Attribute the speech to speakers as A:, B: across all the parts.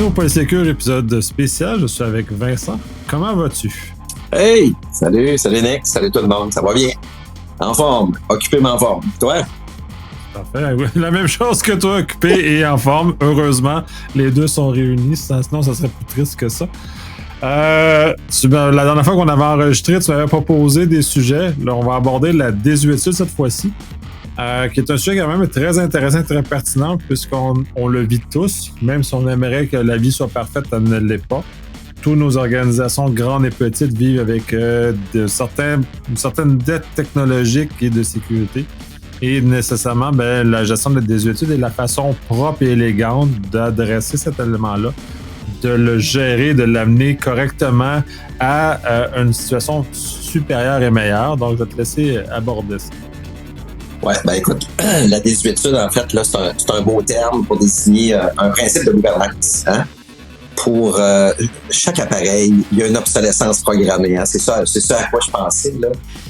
A: au Polysécure, épisode spécial. Je suis avec Vincent. Comment vas-tu?
B: Hey! Salut Nick, salut tout le monde, ça va bien? En forme, occupé mais en forme. Toi?
A: Parfait. La même chose que toi, occupé et en forme. Heureusement, les deux sont réunis. Sinon, ça serait plus triste que ça. La dernière fois qu'on avait enregistré, tu m'avais proposé des sujets. Là, on va aborder la désuétude cette fois-ci, qui est un sujet quand même très intéressant, très pertinent, puisqu'on le vit tous, même si on aimerait que la vie soit parfaite, elle ne l'est pas. Toutes nos organisations, grandes et petites, vivent avec une certaine dette technologique et de sécurité. Et nécessairement, la gestion de la désuétude est la façon propre et élégante d'adresser cet élément-là, de le gérer, de l'amener correctement à une situation supérieure et meilleure. Donc, je vais te laisser aborder ça.
B: Ouais, écoute, la désuétude, en fait, là, c'est un beau terme pour désigner un principe de gouvernance. Hein? Pour chaque appareil, il y a une obsolescence programmée. Hein? C'est ça à quoi je pensais. Là.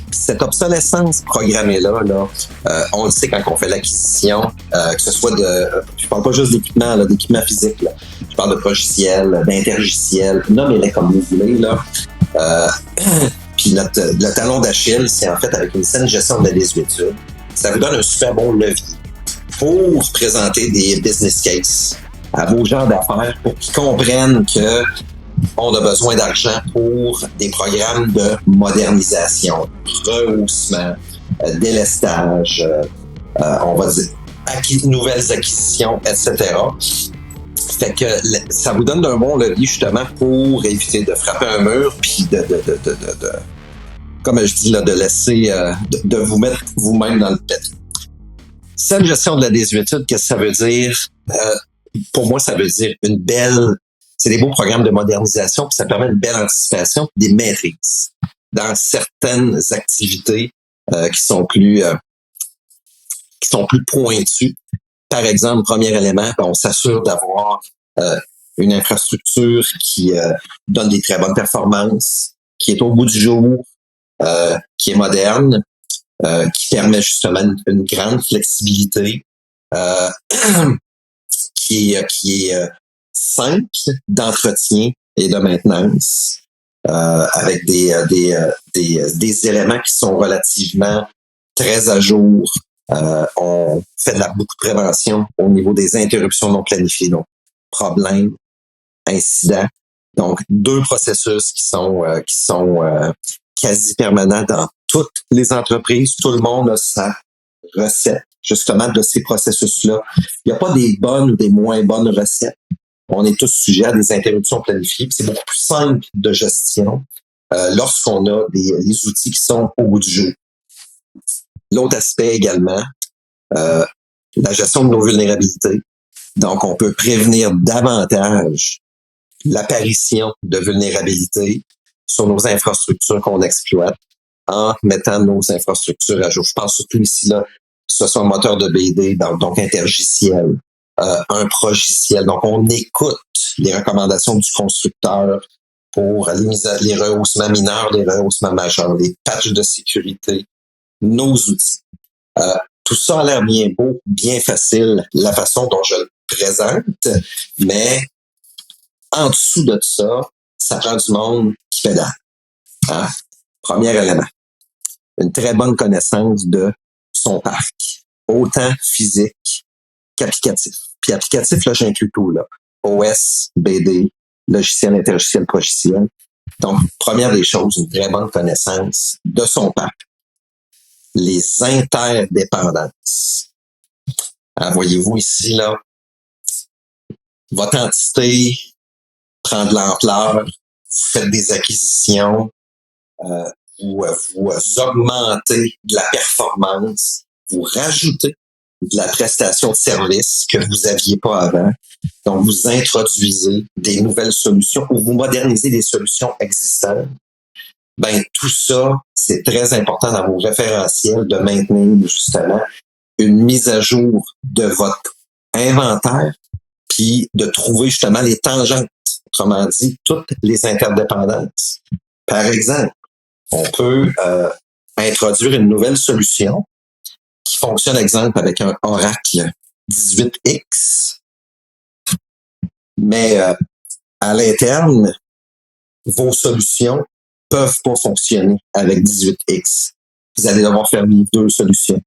B: Puis cette obsolescence programmée-là, on le sait quand on fait l'acquisition, que ce soit je parle pas juste d'équipement, d'équipement physique. Là. Je parle de progiciel, d'intergiciel, nommez-les comme vous voulez. Là. Puis le talon d'Achille, c'est en fait avec une saine gestion de la désuétude. Ça vous donne un super bon levier pour présenter des business cases à vos gens d'affaires pour qu'ils comprennent qu'on a besoin d'argent pour des programmes de modernisation, rehaussement, délestage, on va dire nouvelles acquisitions, etc. Fait que ça vous donne un bon levier justement pour éviter de frapper un mur puis de comme je dis là, de laisser de vous mettre vous-même dans le pétrin. Cette gestion de la désuétude, qu'est-ce que ça veut dire? Pour moi, ça veut dire c'est des beaux programmes de modernisation, puis ça permet une belle anticipation, des maîtrises dans certaines activités qui sont plus pointues. Par exemple, premier élément, on s'assure d'avoir une infrastructure qui donne des très bonnes performances, qui est au bout du jour, qui est moderne, qui permet justement une grande flexibilité. Qui est simple d'entretien et de maintenance, avec des éléments qui sont relativement très à jour. On fait beaucoup de prévention au niveau des interruptions non planifiées, donc problèmes, incidents. Donc, deux processus qui sont quasi permanents dans toutes les entreprises. Tout le monde a sa recette justement de ces processus-là. Il n'y a pas des bonnes ou des moins bonnes recettes. On est tous sujets à des interruptions planifiées. C'est beaucoup plus simple de gestion lorsqu'on a les outils qui sont au bout du jour. L'autre aspect également, la gestion de nos vulnérabilités. Donc, on peut prévenir davantage l'apparition de vulnérabilités sur nos infrastructures qu'on exploite en mettant nos infrastructures à jour. Je pense surtout ici, là, que ce soit un moteur de BD, donc intergiciel, un progiciel. Donc, on écoute les recommandations du constructeur pour les rehaussements mineurs, les rehaussements majeurs, les patchs de sécurité, nos outils. Tout ça a l'air bien beau, bien facile, la façon dont je le présente, mais en dessous de ça, ça prend du monde qui pédale. Hein? Premier élément. Une très bonne connaissance de son parc, autant physique qu'applicatif. Puis applicatif, là, j'inclus tout, là. OS, BD, logiciel, intergiciel, progiciel. Donc, première des choses, une très bonne connaissance de son parc. Les interdépendances. Alors, voyez-vous ici, là, votre entité prend de l'ampleur, vous faites des acquisitions, vous augmentez de la performance, vous rajoutez de la prestation de service que vous aviez pas avant. Donc, vous introduisez des nouvelles solutions ou vous modernisez des solutions existantes. Tout ça, c'est très important dans vos référentiels de maintenir justement une mise à jour de votre inventaire puis de trouver justement les tangentes, autrement dit, toutes les interdépendances. Par exemple, on peut introduire une nouvelle solution qui fonctionne, exemple, avec un Oracle 18X. Mais à l'interne, vos solutions peuvent pas fonctionner avec 18X. Vous allez devoir faire vivre 2 solutions.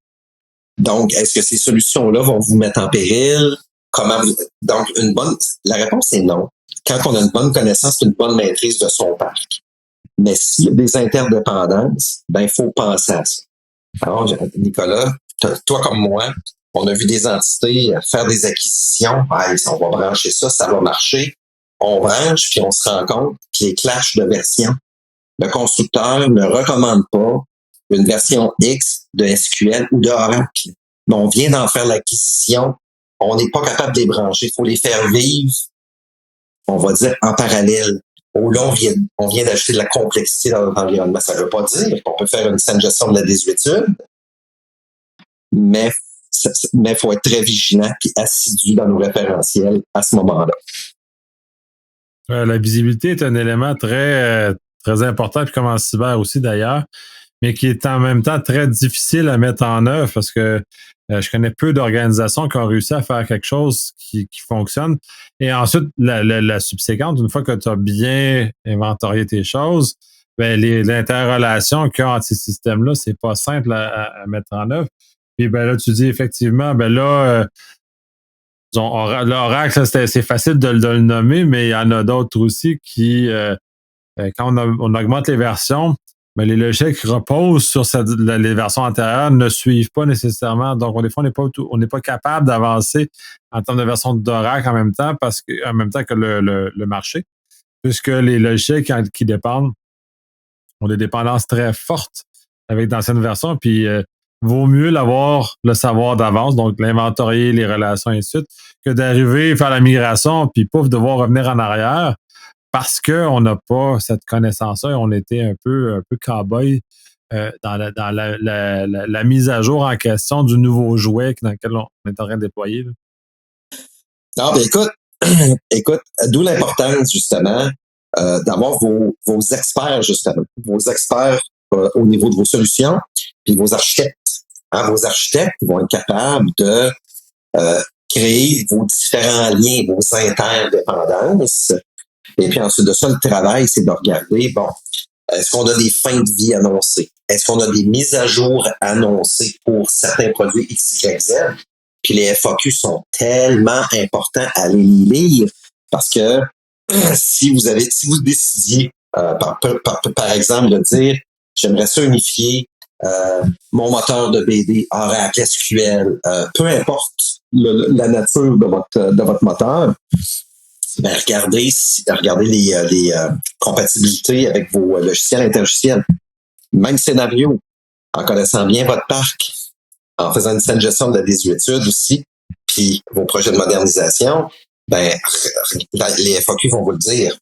B: Donc, est-ce que ces solutions-là vont vous mettre en péril? Donc, la réponse est non. Quand on a une bonne connaissance, une bonne maîtrise de son parc. Mais s'il y a des interdépendances, ben, il faut penser à ça. Alors, Nicolas, toi comme moi, on a vu des entités faire des acquisitions. On va brancher ça, ça va marcher. On branche, puis on se rend compte que les clashs de version, le constructeur ne recommande pas une version X de SQL ou d'Oracle. Mais on vient d'en faire l'acquisition. On n'est pas capable de les brancher. Il faut les faire vivre, on va dire, en parallèle. Là, on vient d'ajouter de la complexité dans notre environnement. Ça ne veut pas dire qu'on peut faire une saine gestion de la désuétude, mais il faut être très vigilant et assidu dans nos référentiels à ce moment-là.
A: La visibilité est un élément très, très important, puis comme en cyber aussi d'ailleurs, mais qui est en même temps très difficile à mettre en œuvre parce que je connais peu d'organisations qui ont réussi à faire quelque chose qui fonctionne. Et ensuite, la subséquente, une fois que tu as bien inventorié tes choses, ben l'interrelation qu'il y a entre ces systèmes-là, c'est pas simple à mettre en œuvre. Puis ben là, tu dis effectivement, ben là, l'Oracle, c'est facile de le nommer, mais il y en a d'autres aussi qui, quand on augmente les versions, mais les logiciels qui reposent sur les versions antérieures ne suivent pas nécessairement. Donc, des fois, on n'est pas capable d'avancer en termes de version d'Oracle en même temps que le marché, puisque les logiciels qui dépendent ont des dépendances très fortes avec d'anciennes versions. Puis, vaut mieux le savoir d'avance, donc l'inventorier, les relations, et ainsi de suite, que d'arriver, faire la migration, puis pouf, devoir revenir en arrière parce qu'on n'a pas cette connaissance-là et on était un peu cow-boy dans la mise à jour en question du nouveau jouet dans lequel on est en train de déployer. Là.
B: Non, mais écoute, d'où l'importance, justement, d'avoir vos experts, justement, vos experts au niveau de vos solutions, puis vos architectes. Vos architectes vont être capables de créer vos différents liens, vos interdépendances. Et puis ensuite de ça, le travail, c'est de regarder, est-ce qu'on a des fins de vie annoncées? Est-ce qu'on a des mises à jour annoncées pour certains produits X, Y, Z? Puis les FAQ sont tellement importants à les lire parce que si vous décidiez, par exemple, de dire, j'aimerais ça unifier mon moteur de BD Oracle SQL, peu importe la nature de votre moteur, ben regardez les compatibilités avec vos logiciels interlogiciels. Même scénario, en connaissant bien votre parc, en faisant une saine gestion de la désuétude aussi, puis vos projets de modernisation, ben les FAQ vont vous le dire.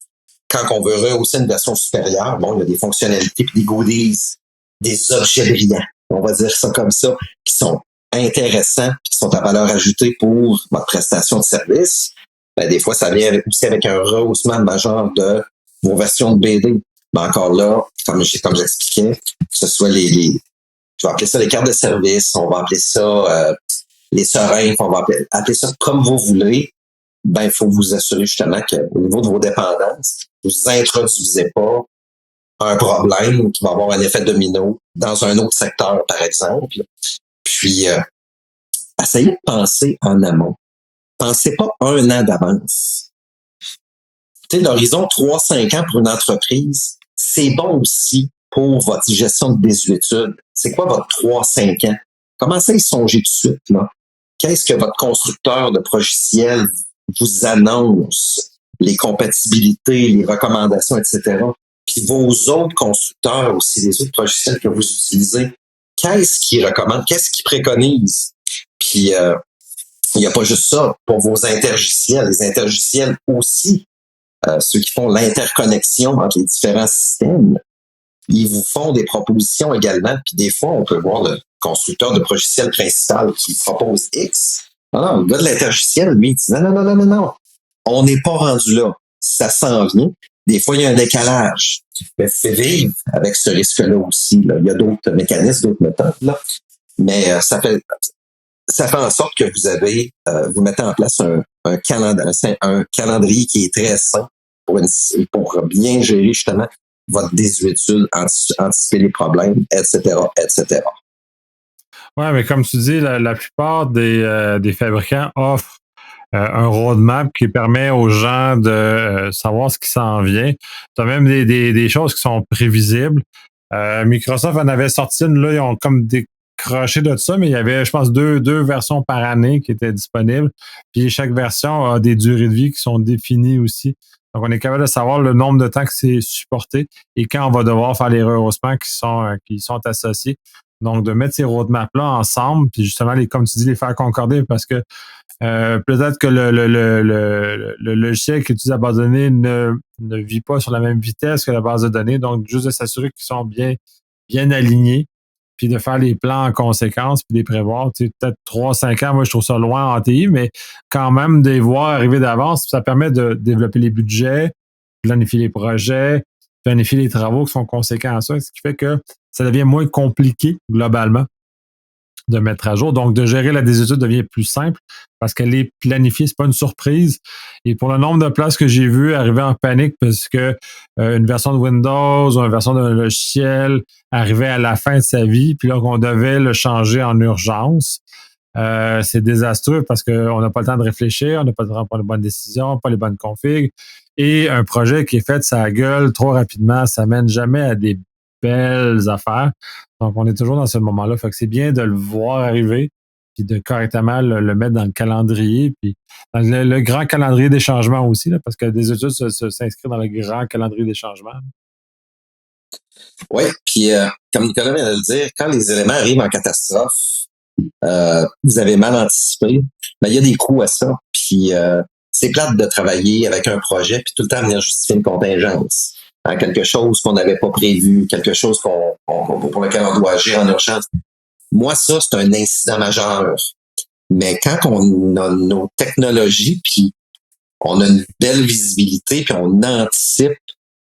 B: Quand on veut rehausser une version supérieure, il y a des fonctionnalités puis des goodies, des objets brillants, on va dire ça comme ça, qui sont intéressants, qui sont à valeur ajoutée pour votre prestation de service. Ben, des fois, ça vient aussi avec un rehaussement majeur de vos versions de BD. Mais encore là, comme j'expliquais, que ce soit je vais appeler ça les cartes de service, on va appeler ça les seringues, on va appeler ça comme vous voulez. Ben, il faut vous assurer justement qu'au niveau de vos dépendances, vous introduisez pas un problème qui va avoir un effet domino dans un autre secteur, par exemple. Puis, essayez de penser en amont. Pensez pas 1 an d'avance. Tu sais, l'horizon 3-5 ans pour une entreprise, c'est bon aussi pour votre gestion de désuétude. C'est quoi votre 3-5 ans? Commencez à y songer tout de suite, là. Qu'est-ce que votre constructeur de logiciels vous annonce? Les compatibilités, les recommandations, etc. Puis vos autres constructeurs aussi, les autres logiciels que vous utilisez, qu'est-ce qu'ils recommandent? Qu'est-ce qu'ils préconisent? Puis, il n'y a pas juste ça. Pour vos interlogiciels, les interlogiciels aussi, ceux qui font l'interconnexion entre les différents systèmes, ils vous font des propositions également. Puis des fois, on peut voir le constructeur de logiciel principal qui propose X. Non, le gars de l'interlogiciel, lui, il dit non. On n'est pas rendu là. Ça s'en vient. Des fois, il y a un décalage. Mais vous pouvez vivre avec ce risque-là aussi. Là. Il y a d'autres mécanismes, d'autres méthodes. Là. Mais ça fait ça fait en sorte que vous mettez en place un calendrier qui est très sain pour bien gérer justement votre désuétude, anticiper les problèmes, etc., etc.
A: Ouais, mais comme tu dis, la plupart des fabricants offrent un roadmap qui permet aux gens de savoir ce qui s'en vient. Tu as même des choses qui sont prévisibles. Microsoft en avait sorti une, là, ils ont comme décroché de ça, mais il y avait, je pense, deux versions par année qui étaient disponibles. Puis chaque version a des durées de vie qui sont définies aussi. Donc, on est capable de savoir le nombre de temps que c'est supporté et quand on va devoir faire les rehaussements qui sont associés. Donc, de mettre ces roadmaps-là ensemble, puis justement, comme tu dis, les faire concorder parce que peut-être que le logiciel qui est utilisé à base de données ne vit pas sur la même vitesse que la base de données. Donc, juste de s'assurer qu'ils sont bien alignés, puis de faire les plans en conséquence, puis de les prévoir. Tu sais, peut-être 3-5 ans, moi, je trouve ça loin en TI, mais quand même, de les voir arriver d'avance, ça permet de développer les budgets, planifier les projets, planifier les travaux qui sont conséquents à ça, ce qui fait que ça devient moins compliqué globalement de mettre à jour. Donc, de gérer la désétude devient plus simple parce qu'elle est planifiée, c'est pas une surprise. Et pour le nombre de places que j'ai vues arriver en panique parce que une version de Windows ou une version d'un logiciel arrivait à la fin de sa vie, puis là qu'on devait le changer en urgence, c'est désastreux parce qu'on n'a pas le temps de réfléchir, on n'a pas le temps de prendre les bonnes décisions, pas les bonnes configs. Et un projet qui est fait de sa gueule trop rapidement, ça mène jamais à des belles affaires. Donc, on est toujours dans ce moment-là. Fait que c'est bien de le voir arriver, puis de correctement le mettre dans le calendrier, puis dans le grand calendrier des changements aussi, là, parce que des études s'inscrivent dans le grand calendrier des changements.
B: Oui, puis comme Nicolas vient de le dire, quand les éléments arrivent en catastrophe, vous avez mal anticipé, mais il y a des coûts à ça. Puis c'est plate de travailler avec un projet, puis tout le temps venir justifier une contingence. Hein, quelque chose qu'on n'avait pas prévu, quelque chose pour lequel on doit agir en urgence. Moi, ça, c'est un incident majeur. Mais quand on a nos technologies, puis on a une belle visibilité, puis on anticipe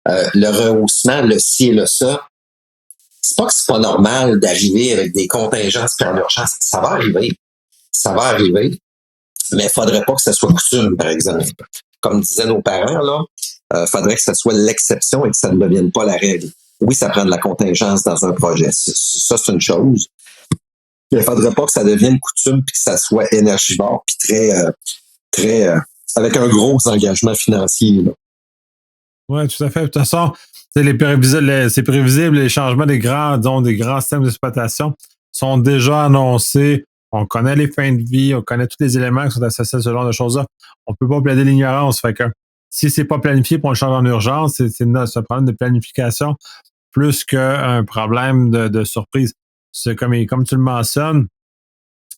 B: le rehaussement, le ci et le ça, c'est pas que c'est pas normal d'arriver avec des contingences puis en urgence. Ça va arriver. Ça va arriver. Mais il faudrait pas que ça soit coutume, par exemple. Comme disaient nos parents, là, faudrait que ça soit l'exception et que ça ne devienne pas la règle. Oui, ça prend de la contingence dans un projet. Ça, c'est une chose. Mais il faudrait pas que ça devienne coutume puis que ça soit énergivore puis très, avec un gros engagement financier, là.
A: Oui, tout à fait. De toute façon, c'est prévisible, les changements des grands systèmes d'exploitation sont déjà annoncés. On connaît les fins de vie, on connaît tous les éléments qui sont associés à ce genre de choses-là. On peut pas plaider l'ignorance. Fait que si c'est pas planifié pour un changement en urgence, c'est un problème de planification plus qu'un problème de surprise. C'est comme tu le mentionnes,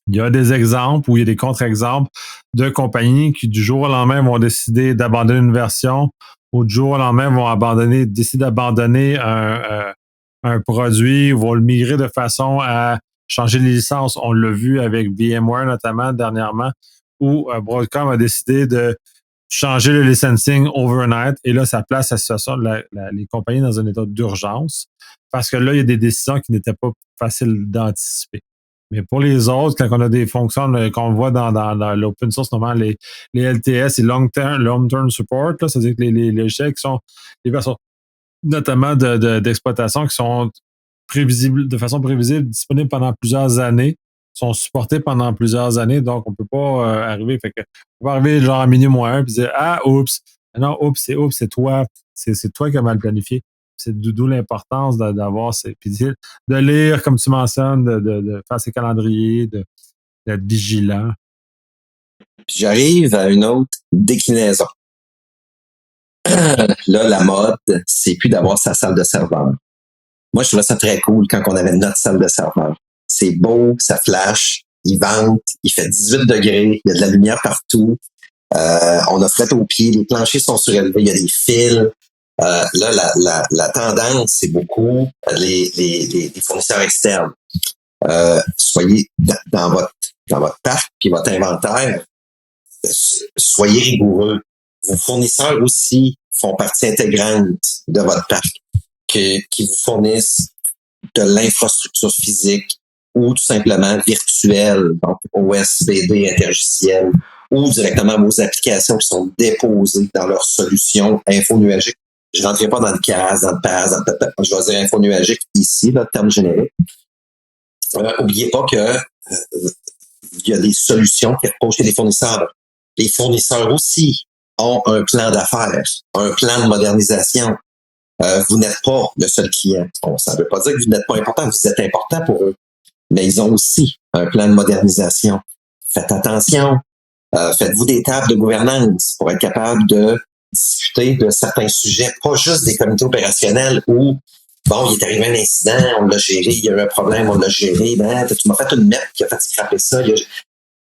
A: il y a des exemples ou il y a des contre-exemples de compagnies qui, du jour au lendemain, vont décider d'abandonner une version ou du jour au lendemain vont décider d'abandonner un produit ou vont le migrer de façon à changer les licences. On l'a vu avec VMware notamment dernièrement, où Broadcom a décidé de changer le licensing overnight et là, ça place la situation les compagnies dans un état d'urgence parce que là, il y a des décisions qui n'étaient pas faciles d'anticiper. Mais pour les autres, quand on a des fonctions qu'on voit dans l'open source, normalement, les LTS et long-term support, là, c'est-à-dire que les logiciels qui sont les versions notamment d'exploitation qui sont prévisibles, de façon prévisible, disponibles pendant plusieurs années, sont supportés pendant plusieurs années, donc on peut pas arriver. Fait que on peut arriver genre à minuit moins un puis dire ah oups, non oups c'est toi, c'est toi qui as mal planifié. C'est d'où l'importance d'avoir puis de lire comme tu mentionnes, de faire ses calendriers, d'être vigilant.
B: Puis j'arrive à une autre déclinaison. Là, la mode, c'est plus d'avoir sa salle de serveur. Moi, je trouvais ça très cool quand on avait notre salle de serveur. C'est beau, ça flash, il vente, il fait 18 degrés, il y a de la lumière partout. On a fret aux pieds, les planchers sont surélevés, il y a des fils. Là, la tendance, c'est beaucoup les fournisseurs externes. Soyez dans votre parc puis votre inventaire, soyez rigoureux. Vos fournisseurs aussi font partie intégrante de votre parc, qui vous fournissent de l'infrastructure physique, ou tout simplement virtuel, donc OSBD interlogiciel, ou directement vos applications qui sont déposées dans leur solution infonuagique. Je ne rentrerai pas dans le CAS, dans le PAS, je vais dire infonuagique ici, le terme générique. N'oubliez pas que il y a des solutions qui reposent chez les fournisseurs. Les fournisseurs aussi ont un plan d'affaires, un plan de modernisation. Vous n'êtes pas le seul client. Bon, ça ne veut pas dire que vous n'êtes pas important, vous êtes important pour eux. Mais ils ont aussi un plan de modernisation. Faites attention. Faites-vous des tables de gouvernance pour être capable de discuter de certains sujets, pas juste des comités opérationnels où, bon, il est arrivé un incident, on l'a géré, il y a eu un problème, on l'a géré, ben, tu m'as fait une map qui a fait scraper ça.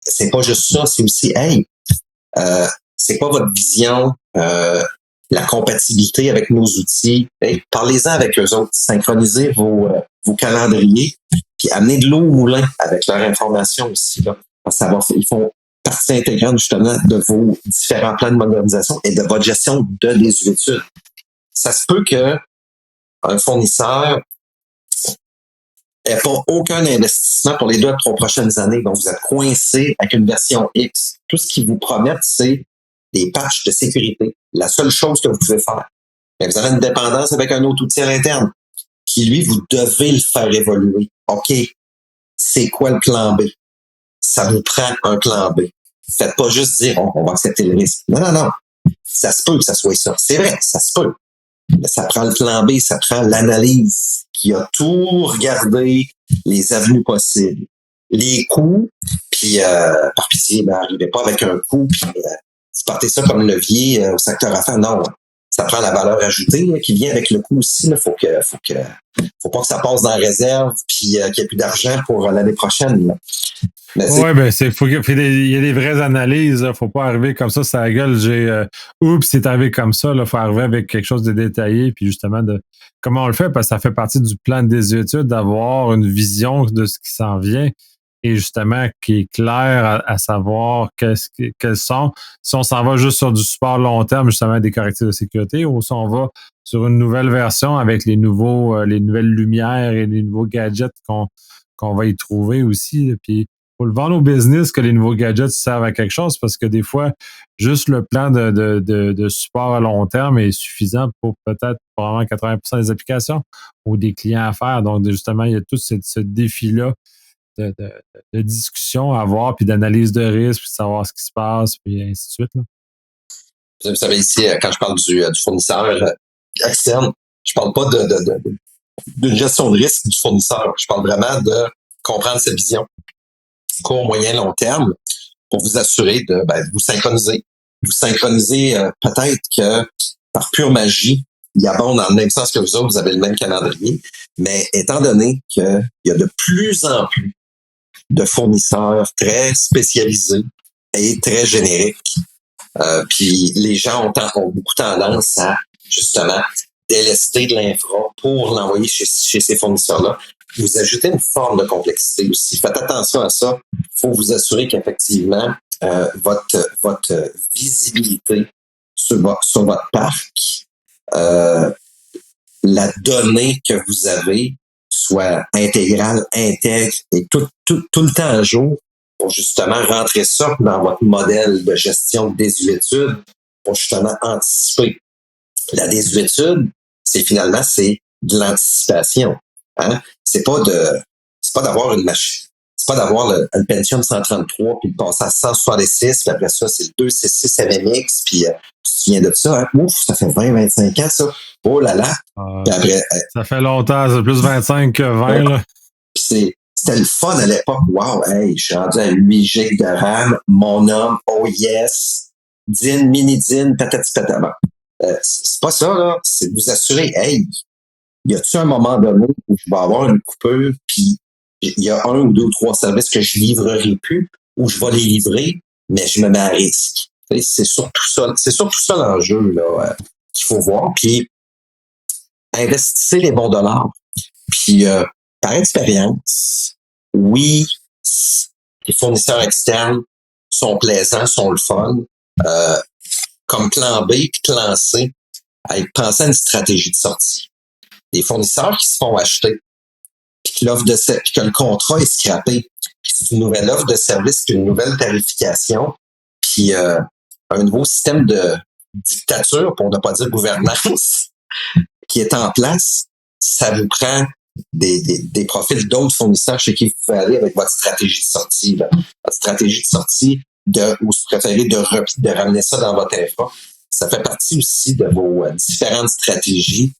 B: C'est pas juste ça, c'est aussi, hey, c'est quoi votre vision, la compatibilité avec nos outils? Hey, parlez-en avec eux autres, synchronisez vos calendriers, puis amenez de l'eau au moulin avec leur information aussi. Là. Ils font partie intégrante justement de vos différents plans de modernisation et de votre gestion de désuétude. Ça se peut que un fournisseur n'ait pas aucun investissement pour les 2 à 3 prochaines années. Donc, vous êtes coincé avec une version X. Tout ce qu'ils vous promettent, c'est des patchs de sécurité. La seule chose que vous pouvez faire. Mais vous avez une dépendance avec un autre outil à l'interne qui, lui, vous devez le faire évoluer. OK, c'est quoi le plan B? Ça vous prend un plan B. Faites pas juste dire on va accepter le risque. Non. Ça se peut que ça soit ça. C'est vrai, ça se peut. Mais ça prend le plan B, ça prend l'analyse qui a tout regardé, les avenues possibles, les coûts, puis par pitié, n'arrivez pas avec un coût, puis vous partez ça comme levier au secteur affaires. Non, ça prend la valeur ajoutée là, qui vient avec le coût aussi. Il faut pas que ça passe dans la réserve, puis qu'il n'y ait plus d'argent pour l'année prochaine. Là.
A: Oui, ben il y a des vraies analyses. Là. Faut pas arriver comme ça la gueule. Oups, c'est arrivé comme ça. Il faut arriver avec quelque chose de détaillé, puis justement de comment on le fait, parce que ça fait partie du plan de désuétude d'avoir une vision de ce qui s'en vient et justement qui est clair à savoir quels sont. Si on s'en va juste sur du support long terme, justement des correctifs de sécurité, ou si on va sur une nouvelle version avec les nouvelles lumières et les nouveaux gadgets qu'on va y trouver aussi. Puis faut le vendre au business que les nouveaux gadgets servent à quelque chose parce que des fois, juste le plan de support à long terme est suffisant pour peut-être probablement 80% des applications ou des clients à faire. Donc, justement, il y a tout ce défi-là de discussion à avoir, puis d'analyse de risque, puis de savoir ce qui se passe, puis ainsi de suite. Là.
B: Vous savez, ici, quand je parle du fournisseur externe, je parle pas d'une gestion de risque du fournisseur. Je parle vraiment de comprendre sa vision court, moyen, long terme pour vous assurer de vous synchroniser. Vous synchronisez peut-être que par pure magie, il abonde dans le même sens que vous autres, vous avez le même calendrier, mais étant donné qu'il y a de plus en plus de fournisseurs très spécialisés et très génériques, puis les gens ont beaucoup tendance à justement délester de l'infra pour l'envoyer chez ces fournisseurs-là. Vous ajoutez une forme de complexité aussi. Faites attention à ça. Il faut vous assurer qu'effectivement, votre visibilité sur votre parc, la donnée que vous avez soit intégrale, intègre et tout le temps à jour pour justement rentrer ça dans votre modèle de gestion de désuétude pour justement anticiper. La désuétude, c'est de l'anticipation. Hein? C'est pas d'avoir une machine. C'est pas d'avoir une Pentium 133 puis de passer à 166 puis après ça, c'est le 266 MMX puis tu te souviens de ça, hein? Ouf, ça fait 20-25 ans ça. Oh là là. Puis après,
A: ça fait longtemps, c'est plus 25 que 20 là.
B: Puis c'était le fun à l'époque. Wow, hey, je suis rendu à 8 GB de RAM, mon homme, oh yes, DIN, mini-DIN, patati patata. C'est pas ça, là. C'est de vous assurer, hey, y a-tu un moment donné où je vais avoir une coupure, puis il y a 1 ou 2 ou 3 services que je livrerai plus, ou je vais les livrer, mais je me mets à risque. C'est surtout ça l'enjeu là qu'il faut voir. Puis investissez les bons dollars. Puis par expérience, oui, les fournisseurs externes sont plaisants, sont le fun. Comme plan B puis plan C, pensez à une stratégie de sortie. Des fournisseurs qui se font acheter puis puis que le contrat est scrappé. Puis c'est une nouvelle offre de service, puis une nouvelle tarification, puis un nouveau système de dictature, pour ne pas dire gouvernance, qui est en place. Ça vous prend des profils d'autres fournisseurs chez qui vous pouvez aller avec votre stratégie de sortie. Là. Votre stratégie de sortie, ou si vous préférez de ramener ça dans votre infra. Ça fait partie aussi de vos différentes stratégies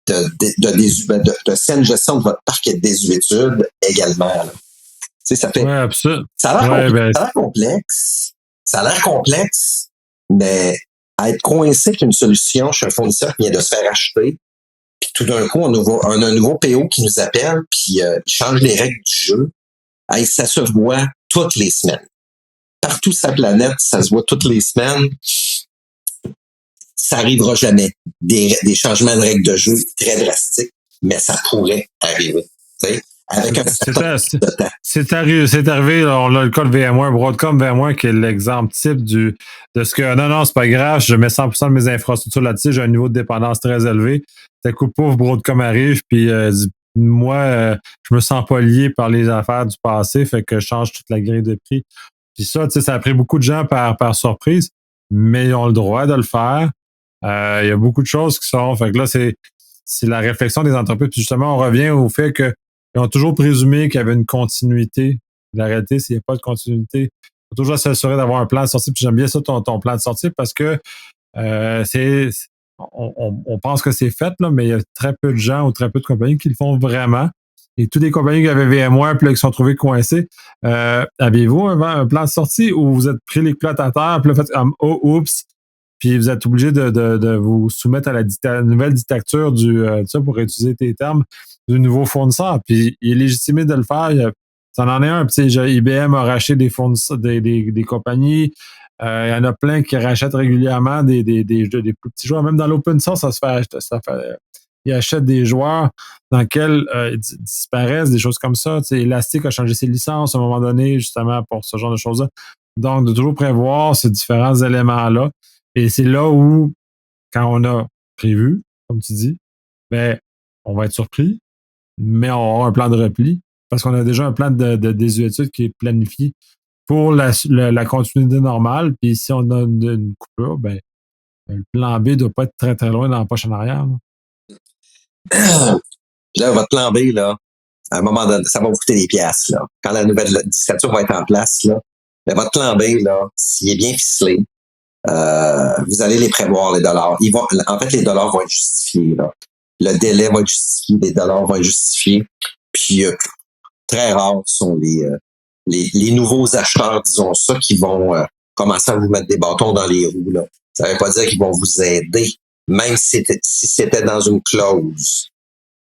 B: de saine gestion de votre parc et de désuétude également. Là. Tu sais, ça fait.
A: Ouais, absolument.
B: Ça a l'air complexe. Ça a l'air complexe, mais à être coincé avec une solution chez un fournisseur qui vient de se faire acheter, puis tout d'un coup, on a un nouveau PO qui nous appelle, puis il change les règles du jeu. Hey, ça se voit toutes les semaines. Partout sur la planète, ça se voit toutes les semaines. Ça arrivera jamais. Des changements de règles de jeu très drastiques, mais ça pourrait arriver. T'sais, avec un certain de temps.
A: C'est arrivé, là, on a le cas de VMware, Broadcom VMware, qui est l'exemple type de ce que, non, c'est pas grave, je mets 100% de mes infrastructures là-dessus, j'ai un niveau de dépendance très élevé. D'un coup, pauvre Broadcom arrive, puis moi, je me sens pas lié par les affaires du passé, fait que je change toute la grille de prix. Puis ça, tu sais, ça a pris beaucoup de gens par surprise, mais ils ont le droit de le faire. Il y a beaucoup de choses qui sont. Fait que là, c'est la réflexion des entreprises. Puis justement, on revient au fait qu'ils ont toujours présumé qu'il y avait une continuité. La réalité, s'il n'y a pas de continuité, il faut toujours s'assurer d'avoir un plan de sortie. Puis j'aime bien ça, ton plan de sortie, parce que on pense que c'est fait, là, mais il y a très peu de gens ou très peu de compagnies qui le font vraiment. Et toutes les compagnies qui avaient VMware puis là, qui se sont trouvées coincées, aviez-vous un plan de sortie ou vous êtes pris les culottes à terre puis là, faites comme oh, oups, puis vous êtes obligé de vous soumettre à la nouvelle dictature pour réutiliser tes termes, du nouveau fournisseur. Puis il est légitimé de le faire. Ça en est un. Puis IBM a racheté des fournisseurs, des compagnies. Il y en a plein qui rachètent régulièrement des plus petits joueurs. Même dans l'open source, ils achètent des joueurs dans lesquels ils disparaissent, des choses comme ça. T'sais, Elastic a changé ses licences à un moment donné, justement, pour ce genre de choses-là. Donc, de toujours prévoir ces différents éléments-là. Et c'est là où, quand on a prévu, comme tu dis, ben, on va être surpris, mais on aura un plan de repli parce qu'on a déjà un plan de désuétude qui est planifié pour la continuité normale. Puis si on a une coupure, ben, le plan B ne doit pas être très, très loin dans la poche en arrière.
B: Là, votre plan B, là, à un moment donné, ça va vous coûter des piastres, là. Quand la nouvelle dictature va être en place, là, mais votre plan B, là, s'il est bien ficelé, vous allez les prévoir, les dollars. En fait, les dollars vont être justifiés, là. Le délai va être justifié, les dollars vont être justifiés. Puis, très rares sont les nouveaux acheteurs, disons ça, qui vont commencer à vous mettre des bâtons dans les roues, là. Ça ne veut pas dire qu'ils vont vous aider, même si c'était dans une clause.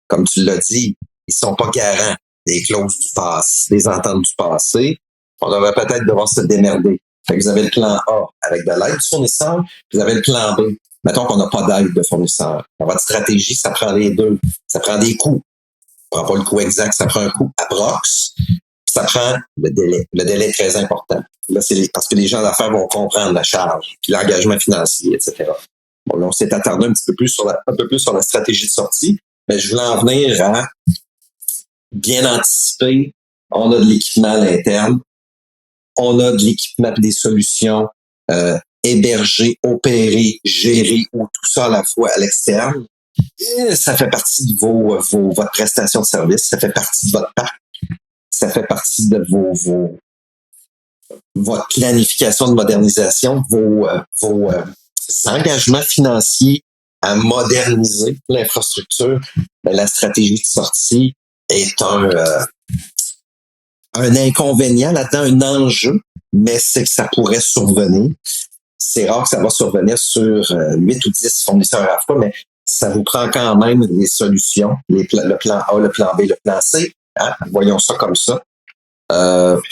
B: Comme tu l'as dit, ils sont pas garants des clauses du passé, des ententes du passé. On devrait peut-être devoir se démerder. Fait que vous avez le plan A avec de l'aide du fournisseur, vous avez le plan B. Mettons qu'on n'a pas d'aide de fournisseur. Dans votre stratégie, ça prend les deux. Ça prend des coûts. Ça prend pas le coût exact, ça prend un coût approx. Puis ça prend le délai. Le délai est très important. Là, c'est parce que les gens d'affaires vont comprendre la charge, puis l'engagement financier, etc. Bon, là, on s'est attardé un peu plus sur la stratégie de sortie, mais je voulais en venir à bien anticiper. On a de l'équipement à l'interne. On a de l'équipement et des solutions hébergées, opérées, gérées ou tout ça à la fois à l'externe. Et ça fait partie de votre prestation de service, ça fait partie de votre parc, ça fait partie de votre planification de modernisation, vos engagements financiers à moderniser l'infrastructure. Ben, la stratégie de sortie est un inconvénient là-dedans, un enjeu, mais c'est que ça pourrait survenir. C'est rare que ça va survenir sur 8 ou 10 fournisseurs à la fois, mais ça vous prend quand même des solutions, le plan A, le plan B, le plan C. Hein? Voyons ça comme ça.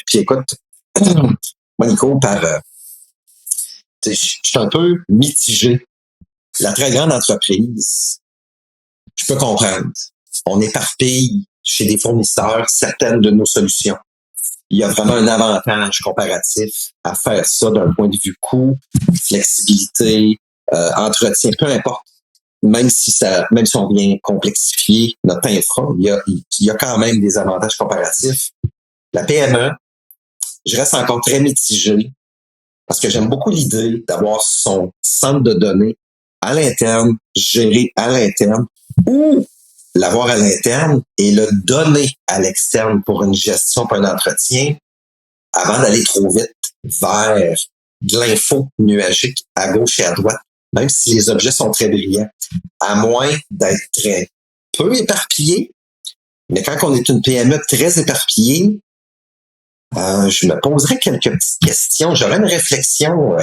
B: Puis écoute, moi, Nico, je suis un peu mitigé. La très grande entreprise, je peux comprendre. On éparpille chez des fournisseurs certaines de nos solutions. Il y a vraiment un avantage comparatif à faire ça d'un point de vue coût, flexibilité, entretien, peu importe. même si on vient complexifier notre infra, il y a quand même des avantages comparatifs. La PME, je reste encore très mitigé parce que j'aime beaucoup l'idée d'avoir son centre de données à l'interne, géré à l'interne, ou l'avoir à l'interne et le donner à l'externe pour une gestion, pour un entretien, avant d'aller trop vite vers de l'info nuagique à gauche et à droite, même si les objets sont très brillants, à moins d'être très peu éparpillés. Mais quand on est une PME très éparpillée, je me poserais quelques petites questions. J'aurais une réflexion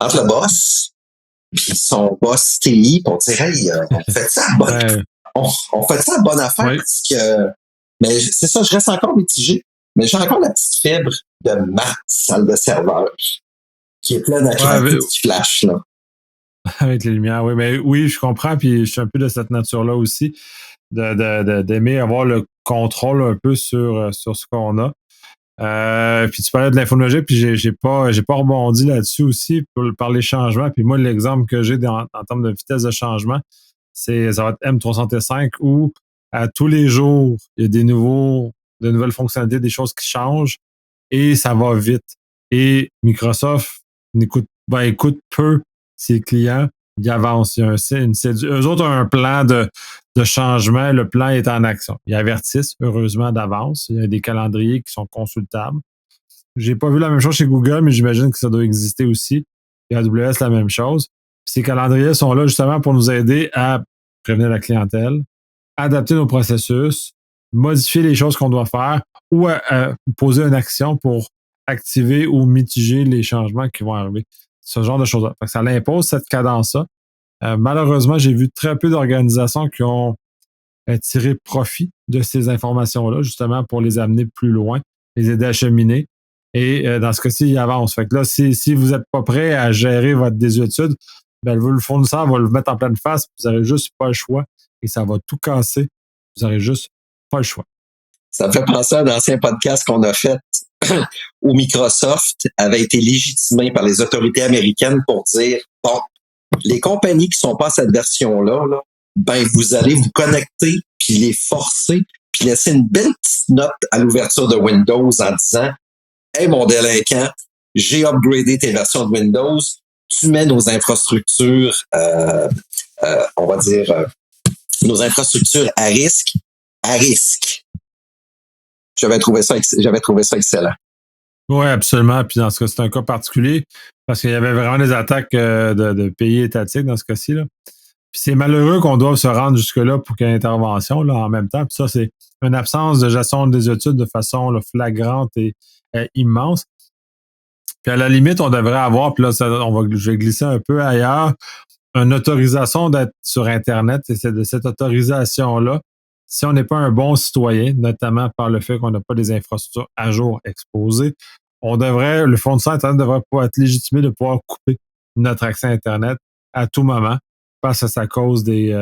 B: entre le boss puis son boss TI, on dirait, on fait ça à bonne, on fait ça à bonne affaire parce que, mais c'est ça, je reste encore mitigé. Mais j'ai encore la petite fibre de ma salle de serveur qui est pleine de petits flashs, là.
A: Avec les lumières, oui. Mais oui, je comprends, puis je suis un peu de cette nature-là aussi, d'aimer avoir le contrôle un peu sur ce qu'on a. Puis tu parlais de l'infonologie, puis j'ai pas rebondi là-dessus aussi par les changements. Puis moi, l'exemple que j'ai en termes de vitesse de changement, ça va être M365 où à tous les jours, il y a de nouvelles fonctionnalités, des choses qui changent et ça va vite. Et Microsoft écoute peu ses clients, ils avancent. Eux autres ont un plan de changement, le plan est en action. Ils avertissent, heureusement, d'avance. Il y a des calendriers qui sont consultables. J'ai pas vu la même chose chez Google, mais j'imagine que ça doit exister aussi. Et AWS, la même chose. Puis ces calendriers sont là justement pour nous aider à prévenir la clientèle, adapter nos processus, modifier les choses qu'on doit faire ou à poser une action pour activer ou mitiger les changements qui vont arriver. Ce genre de choses-là. Ça l'impose, cette cadence-là. Malheureusement, j'ai vu très peu d'organisations qui ont tiré profit de ces informations-là, justement pour les amener plus loin, les aider à cheminer. Et dans ce cas-ci, ils avancent. Fait que là, si vous n'êtes pas prêt à gérer votre désuétude, ben, le fournisseur va le mettre en pleine face, vous n'aurez juste pas le choix et ça va tout casser. Vous n'aurez juste pas le choix.
B: Ça me fait penser à un ancien podcast qu'on a fait où Microsoft avait été légitimé par les autorités américaines pour dire, bon, les compagnies qui sont pas à cette version-là, là, ben, vous allez vous connecter, puis les forcer, puis laisser une belle petite note à l'ouverture de Windows en disant, hey, mon délinquant, j'ai upgradé tes versions de Windows, tu mets nos infrastructures, on va dire, nos infrastructures à risque. J'avais trouvé ça excellent.
A: Oui, absolument. Puis dans ce cas, c'est un cas particulier parce qu'il y avait vraiment des attaques de pays étatiques dans ce cas-ci, là. Puis c'est malheureux qu'on doive se rendre jusque-là pour qu'il y ait une intervention là, en même temps. Puis ça, c'est une absence de gestion des études de façon là, flagrante et immense. Puis à la limite, on devrait avoir, puis là, je vais glisser un peu ailleurs, une autorisation d'être sur Internet. Et c'est de cette autorisation-là, si on n'est pas un bon citoyen, notamment par le fait qu'on n'a pas des infrastructures à jour exposées, le fournisseur Internet devrait pas être légitimé de pouvoir couper notre accès à Internet à tout moment parce que ça cause des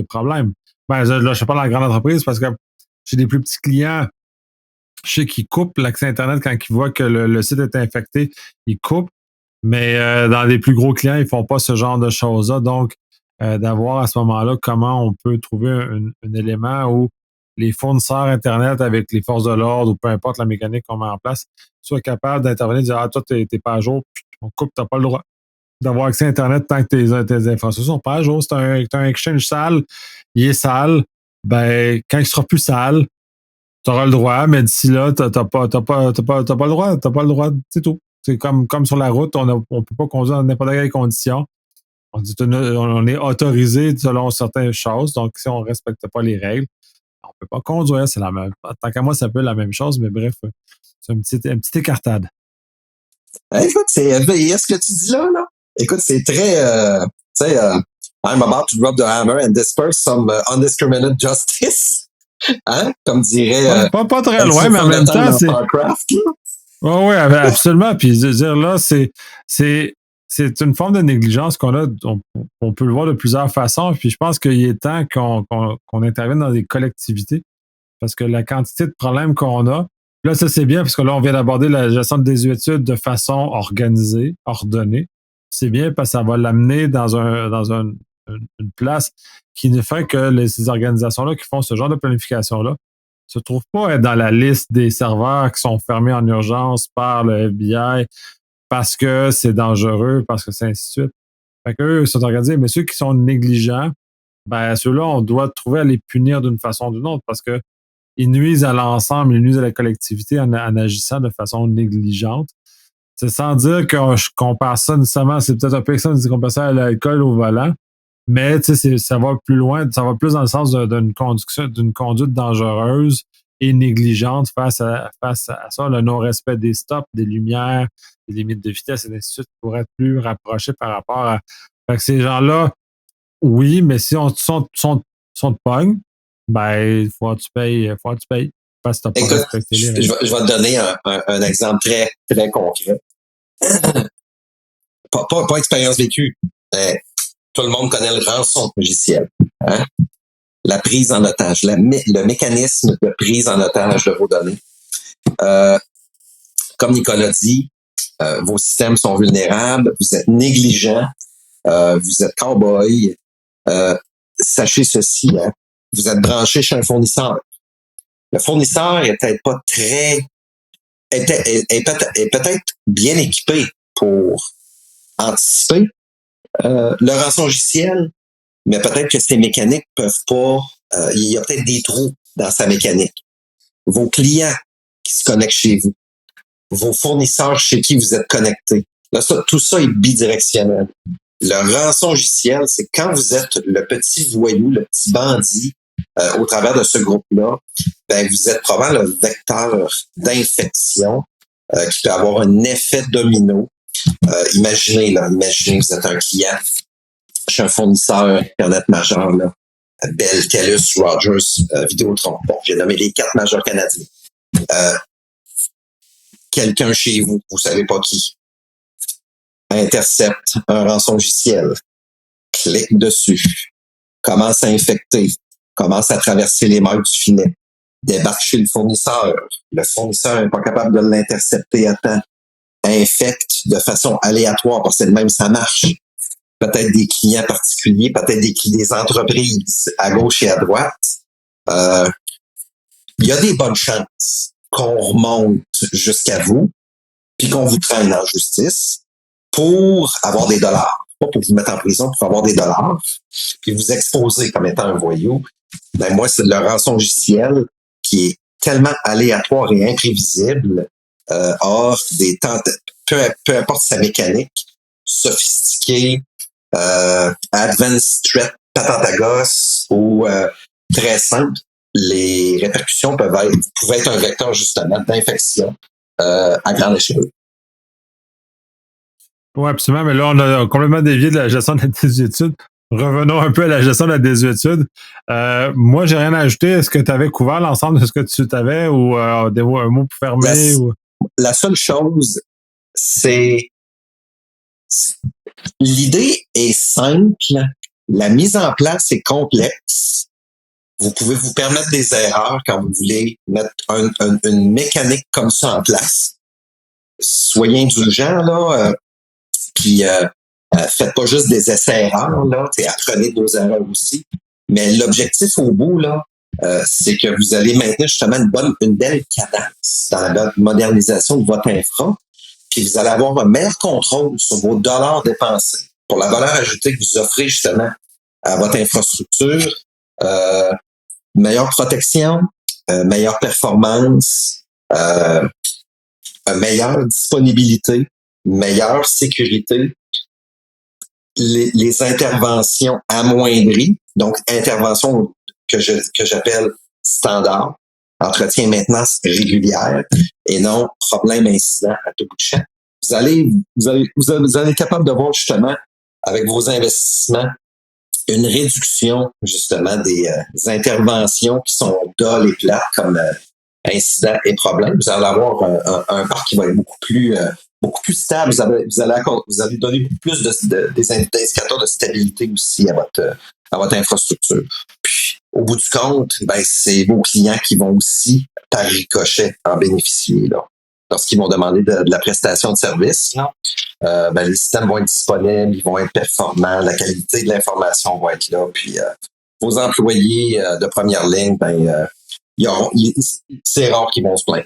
A: problèmes. Ben, là, je ne sais pas dans la grande entreprise parce que j'ai des plus petits clients, je sais qu'ils coupent l'accès Internet quand ils voient que le site est infecté, ils coupent. Mais dans les plus gros clients, ils font pas ce genre de choses-là. Donc, d'avoir à ce moment-là comment on peut trouver un élément où les fournisseurs Internet avec les forces de l'ordre ou peu importe la mécanique qu'on met en place soient capables d'intervenir et de dire ah, toi, t'es pas à jour, puis on coupe, t'as pas le droit d'avoir accès à Internet tant que tes infrastructures sont pas à jour. C'est un exchange sale, il est sale. Ben, quand il sera plus sale, tu auras le droit, mais d'ici là, t'as pas le droit. T'as pas le droit, c'est tout. C'est comme sur la route, on peut pas conduire dans n'importe quelle condition. On est autorisé selon certaines choses. Donc, si on respecte pas les règles, on peut pas conduire. C'est la même. Tant qu'à moi, c'est un peu la même chose, mais bref, c'est une petite écartade.
B: Écoute, c'est éveillé ce que tu dis là. Écoute, c'est très, tu sais, I'm about to drop the hammer and disperse some undiscriminated justice. Hein? Comme dirait.
A: Pas très loin, mais en même temps, c'est. Oui, absolument. Puis dire là, c'est une forme de négligence qu'on a. On peut le voir de plusieurs façons. Puis je pense qu'il est temps qu'on intervienne dans des collectivités parce que la quantité de problèmes qu'on a, là, ça c'est bien parce que là, on vient d'aborder la gestion des études de façon organisée, ordonnée. c'est bien parce que ça va l'amener dans une place qui ne fait que ces organisations-là qui font ce genre de planification-là se trouvent pas être dans la liste des serveurs qui sont fermés en urgence par le FBI parce que c'est dangereux, parce que c'est ainsi de suite. Fait qu'eux, ils sont organisés, mais ceux qui sont négligents, ben ceux-là, on doit trouver à les punir d'une façon ou d'une autre parce que ils nuisent à l'ensemble, ils nuisent à la collectivité en agissant de façon négligente. C'est sans dire que je compare ça nécessairement, c'est peut-être un peu ça, qu'on compare ça à l'alcool au volant, mais ça va plus loin, ça va plus dans le sens d'une conduite dangereuse et négligente face à ça, le non-respect des stops, des lumières, des limites de vitesse et ainsi de suite pour être plus rapproché par rapport à. Fait que ces gens-là, oui, mais si on te pogne, ben, il faut que tu payes, parce que tu n'as pas
B: Écoute,
A: respecté les
B: je
A: règles.
B: vais te donner un exemple très, très concret. Pas expérience vécue. Tout le monde connaît le rançon logiciel. Hein? La prise en otage, le mécanisme de prise en otage de vos données. Comme Nicolas dit, vos systèmes sont vulnérables, vous êtes négligent, vous êtes cow-boy. Sachez ceci, hein, vous êtes branché chez un fournisseur. Le fournisseur est peut-être pas est peut-être bien équipé pour anticiper le rançon logiciel, mais peut-être que ces mécaniques peuvent pas. Il y a peut-être des trous dans sa mécanique. Vos clients qui se connectent chez vous, vos fournisseurs chez qui vous êtes connectés. Là, tout ça est bidirectionnel. Le rançon logiciel, c'est quand vous êtes le petit voyou, le petit bandit au travers de ce groupe-là, ben, vous êtes probablement le vecteur d'infection qui peut avoir un effet domino. Imaginez, vous êtes un client chez un fournisseur Internet majeur, là, Bell, TELUS, Rogers, Vidéotron. Bon, j'ai nommé les 4 majeurs canadiens. Quelqu'un chez vous, vous savez pas qui, intercepte un rançon logiciel, clique dessus, commence à infecter, commence à traverser les mailles du filet, débarque chez le fournisseur n'est pas capable de l'intercepter à temps, infecte de façon aléatoire, parce que même ça marche. Peut-être des clients particuliers, peut-être des entreprises à gauche et à droite. Il y a des bonnes chances qu'on remonte jusqu'à vous, puis qu'on vous traîne en justice pour avoir des dollars. Pas pour vous mettre en prison, pour avoir des dollars, puis vous exposer comme étant un voyou. Ben moi, c'est le rançon logiciel qui est tellement aléatoire et imprévisible, a des peu importe sa mécanique, sophistiquée, advanced threat, patente à gosse ou très simple, les répercussions pouvaient être un vecteur justement d'infection à grande échelle.
A: Oui, absolument, mais là, on a complètement dévié de la gestion de la désuétude. Revenons un peu à la gestion de la désuétude. Moi, j'ai rien à ajouter. Est-ce que tu avais couvert l'ensemble de ce que tu t'avais ou un mot pour fermer?
B: La seule chose, c'est l'idée est simple, la mise en place est complexe. Vous pouvez vous permettre des erreurs quand vous voulez mettre une mécanique comme ça en place. Soyez indulgents, là, puis faites pas juste des essais-erreurs, là, apprenez de vos erreurs aussi. Mais l'objectif au bout, là, c'est que vous allez maintenir justement une belle cadence dans la modernisation de votre infra, puis vous allez avoir un meilleur contrôle sur vos dollars dépensés pour la valeur ajoutée que vous offrez justement à votre infrastructure. Meilleure protection, meilleure performance, meilleure disponibilité, meilleure sécurité, les interventions amoindries, donc interventions que j'appelle standard, entretien et maintenance régulière, et non problème incident à tout bout de champ. Vous allez être capable de voir justement avec vos investissements une réduction justement des interventions qui sont dolles et plates comme incidents et problèmes. Vous allez avoir un parc qui va être beaucoup plus stable. Vous allez donner beaucoup plus des indicateurs de stabilité aussi à votre infrastructure. Puis, au bout du compte, ben, c'est vos clients qui vont aussi, par ricochet, en bénéficier là, lorsqu'ils vont demander de la prestation de service. les systèmes vont être disponibles, ils vont être performants, la qualité de l'information va être là, puis vos employés de première ligne, c'est rare qu'ils vont se plaindre.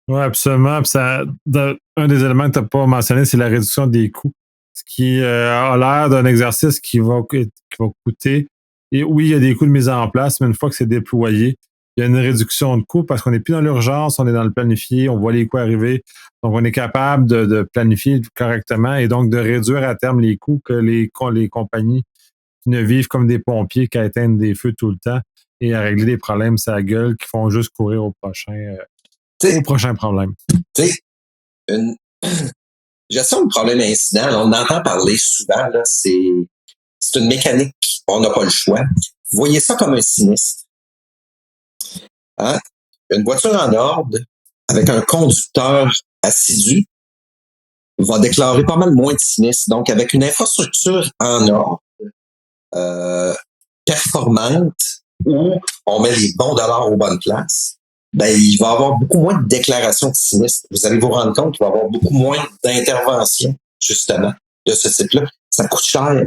A: Oui, absolument. Puis un des éléments que tu n'as pas mentionné, c'est la réduction des coûts. Ce qui a l'air d'un exercice qui va coûter. Et oui, il y a des coûts de mise en place, mais une fois que c'est déployé, il y a une réduction de coûts parce qu'on n'est plus dans l'urgence, on est dans le planifié, on voit les coûts arriver. Donc, on est capable de planifier correctement et donc de réduire à terme les coûts que les compagnies qui ne vivent comme des pompiers qui éteignent des feux tout le temps et à régler des problèmes ça gueule qui font juste courir au prochain problème.
B: Une gestion de problème incident, on entend parler souvent, là, c'est une mécanique, on n'a pas le choix. Voyez ça comme un sinistre. Hein? Une voiture en ordre, avec un conducteur assidu, va déclarer pas mal moins de sinistres. Donc, avec une infrastructure en ordre, performante, où on met les bons dollars aux bonnes places, il va y avoir beaucoup moins de déclarations de sinistres. Vous allez vous rendre compte qu'il va y avoir beaucoup moins d'interventions, justement, de ce type-là. Ça coûte cher,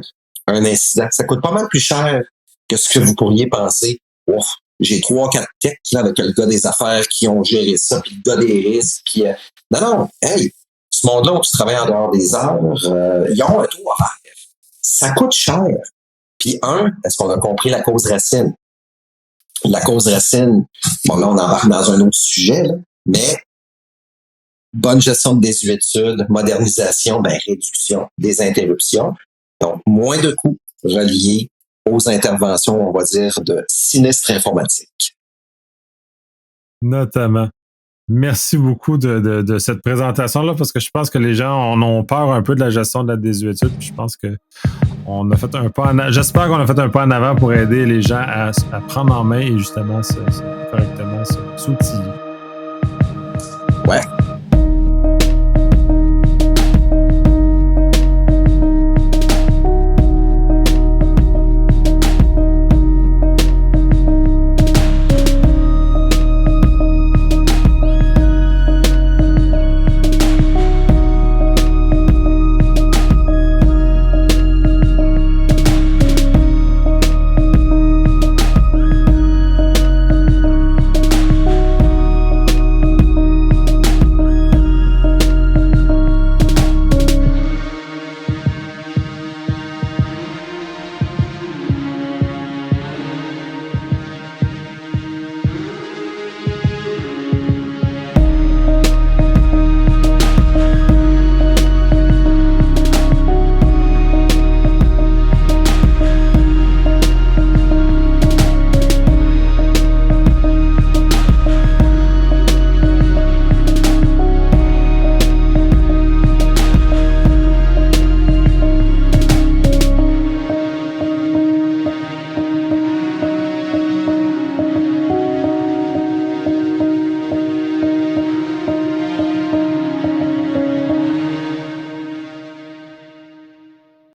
B: un incident. Ça coûte pas mal plus cher que ce que vous pourriez penser. Oh, j'ai 3-4 techs là, avec le gars des affaires qui ont géré ça, puis le gars des risques. Puis, non, hey, ce monde-là, on travaille en dehors des heures. Ils ont un taux horaire. Ça coûte cher. Puis est-ce qu'on a compris la cause racine? La cause racine, bon là, on embarque dans un autre sujet, là, mais bonne gestion de désuétude, modernisation, réduction des interruptions. Donc, moins de coûts reliés aux interventions, on va dire, de sinistres informatiques.
A: Notamment. Merci beaucoup de cette présentation-là, parce que je pense que les gens en ont peur un peu de la gestion de la désuétude. Puis je pense que j'espère qu'on a fait un pas en avant pour aider les gens à prendre en main et justement correctement s'outiller.
B: Ouais.